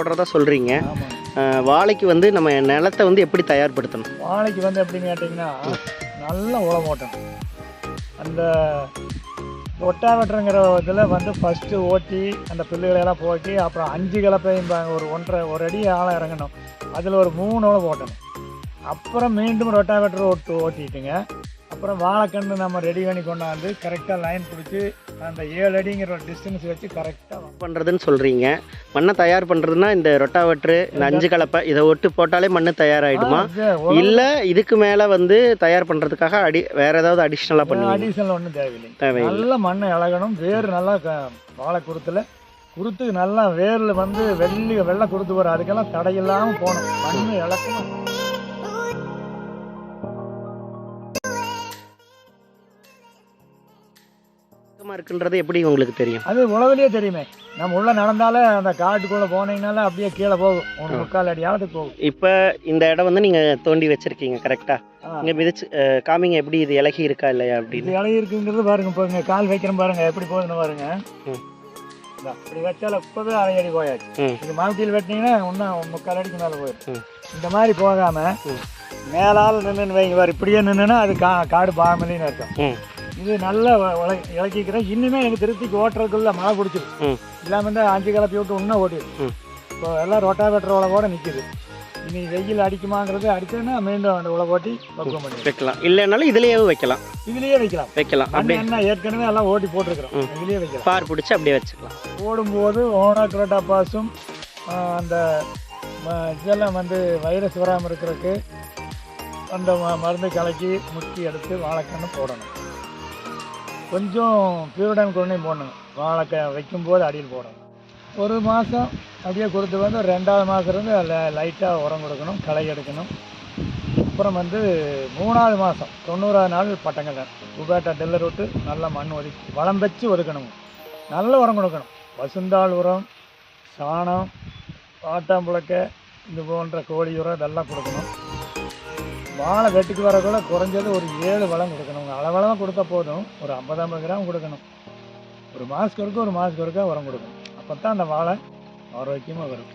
போடுறதா சொல்கிறீங்க. வாழைக்கு வந்து நம்ம நிலத்தை வந்து எப்படி தயார்படுத்தணும்? வாழைக்கு வந்து எப்படின்னு கேட்டிங்கன்னா, நல்லா உழவு ஓட்டணும். அந்த ரொட்டாவேட்டருங்கிற இதில் வந்து ஃபஸ்ட்டு ஓட்டி அந்த புல்லுகளெல்லாம் போட்டி, அப்புறம் 5 கலப்பையும்பாங்க, ஒரு அடி ஆழம் இறங்கணும். அதில் ஒரு 3 உழவு ஓட்டணும். அப்புறம் மீண்டும் ரொட்டாவேட்டர் ஓட்டிட்டுங்க. அப்புறம் வாழைக்கன்று நம்ம ரெடி பண்ணி கொண்டாந்து கரெக்டாக லைன் பிடிச்சி அந்த 7 அடிங்கிற ஒரு டிஸ்டன்ஸ் வச்சு கரெக்டாக பண்ணுறதுன்னு சொல்கிறீங்க. மண்ணை தயார் பண்ணுறதுன்னா இந்த ரொட்டாவேட்ரு, இந்த 5 கலப்பை இதை ஒட்டு போட்டாலே மண் தயாராகிடுமா? இல்லை இதுக்கு மேலே வந்து தயார் பண்ணுறதுக்காக வேறு ஏதாவது அடிஷ்னலாக பண்ணுவீங்க? அடிஷ்னல் ஒன்றும் தேவையில்லை. நல்லா மண்ணை இழகணும். வேர் நல்லா வாழை குருத்து நல்லா வேரில் வந்து வெள்ளை குருத்து வரும். அதுக்கெல்லாம் தடையில்லாமல் போகணும். மண் இழக்கணும். இருக்குன்றது எப்படி உங்களுக்கு தெரியும்? அது உழவுலேயே தெரியுமே. நம்ம உள்ள நடந்தாலே அந்த காட்டுக்குள்ளே போனீங்கனால அப்படியே கீழே போகும். 3/4 அடி ஆழத்துக்கு போகும். இப்போ இந்த இடம் வந்து நீங்கள் தோண்டி வச்சிருக்கீங்க கரெக்டாக? இங்கே மிதிச்சு காமிங்க எப்படி இது இலகி இருக்கா இல்லையா அப்படின்னு. இது இலகி இருக்குங்கிறது பாருங்க. இப்போ இங்கே கால் வைக்கிறேன் பாருங்க, எப்படி போகுதுன்னு பாருங்க. இப்படி வச்சால இப்போவே 1/2 அடி போயாச்சு. இது மாவட்டியில் வெட்டினீங்கன்னா இன்னும் 3/4 அடிக்கு மேலே போயிடும். இந்த மாதிரி போகாமல் மேலால் நின்றுன்னு வைங்க பாரு. இப்படியே நின்றுன்னா அது காடு பாகமலின்னு இருக்கும். இது நல்லா இலக்கிக்கிறேன். இன்னுமே எனக்கு திருப்திக்கு ஓட்டுறதுக்குள்ள மழை பிடிச்சிருக்கு. இல்லாமல் இருந்தால் 5 கலப்பி விட்டு இன்னும் ஓட்டிடும். இப்போ எல்லாம் ரொட்டாவேட்டர் உழவோட நிற்கிது. இனி வெயில் அடிக்குமாங்கிறது அடிச்சோன்னா மீண்டும் அந்த உழவு ஓட்டி பக்குவம் பண்ணி வைக்கலாம். இல்லைனாலும் இதுலேயே வைக்கலாம். வைக்கலாம். அப்படி என்ன ஏற்கனவே எல்லாம் ஓட்டி போட்டிருக்கிறோம். இதுலேயே வைக்கலாம். பார் பிடிச்சி அப்படியே வச்சுக்கலாம். ஓடும்போது ஓனாக்ரோட்டா பாஸும் அந்த இதெல்லாம் வந்து வைரஸ் வராமல் இருக்கிறதுக்கு அந்த மருந்து கலக்கி முக்கி எடுத்து வாழைக்கன்று போடணும். கொஞ்சம் பியூரிடன் கொண்டு போடணும். வாழைக்காய் வைக்கும்போது அடியில் போடணும். 1 மாதம் அப்படியே கொடுத்து வந்து 2வது மாதம் இருந்து லைட்டாக உரம் கொடுக்கணும், களை எடுக்கணும். அப்புறம் வந்து 3வது மாதம் 90வது நாள் பட்டங்கள் உபேட்டா டெல்லர் விட்டு நல்லா மண் ஒதுக்கி வளம் வச்சு ஒதுக்கணும். நல்ல உரம் கொடுக்கணும். பசுந்தாள் உரம், சாணம், ஆட்டாம்புழக்கை, இது போன்ற கோழி உரம் இதெல்லாம் கொடுக்கணும். வாழை வெட்டுக்கு வர கூட குறைஞ்சது ஒரு 7 வளம் கொடுக்கணும். அளவளவாக கொடுத்தா போதும். ஒரு 50-50 கிராம் கொடுக்கணும். ஒரு மாதத்துக்கு ஒருக்கா உரம் கொடுக்கணும். அப்போ தான் அந்த வாழை ஆரோக்கியமாக வரும்.